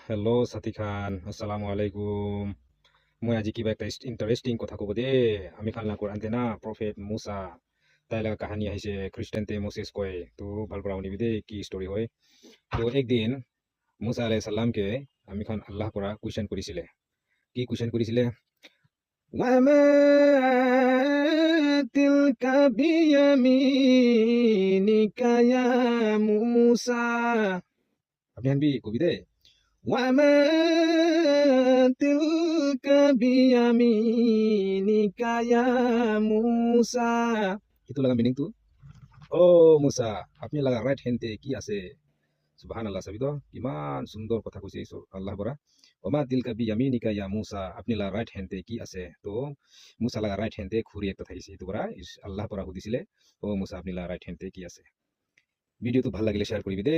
Hello' সাথী খান, আসসালামু আলাইকুম। মই আজি কিবা একটা ইণ্টাৰেষ্টিং কথা ক'ব দে। আমি খান লাগ আনতে না প্ৰফেট মুসা তাই লগা কাহানী আহিছে। খ্ৰীষ্টানতে মছেছ কয় তো ভাল পৰা শুনিবি দেই কি ষ্টৰি হয়। তো একদিন মুসা আলাইহিস সালামকে আমি খান আল্লাহ পৰা কুৱেশ্যন কৰিছিলে। কি কুৱেশ্যন কৰিছিলে? ওয়ামা তিলকা বিয়ামিনিকা ইয়া মুসা। আপনি আনবি কবি দে। وما تلك بيمينك يا موسى. itu laga meaning tuh. Oh Musa, আপনি লাগা রাইট হ্যান্ডে কি আছে? সুবহানাল্লাহ, সাবি তো কিমান সুন্দর কথা কৈছে আল্লাহ পৰা। ওমা তিলকা বিয়ামিনিকা ইয়া মুসা, আপনি লাগা রাইট হ্যান্ডে কি আছে? তো মুসা লাগা রাইট হ্যান্ডে ঘুরি একটা থাকিছে, এইটো পৰা আল্লাহ পৰা সুধিছিলে, ও মুসা আপনি লাগা ৰাইট হ্যান্ডে কি আছে? ভিডিওটো ভাল লাগিলে শেয়াৰ কৰিবি দে।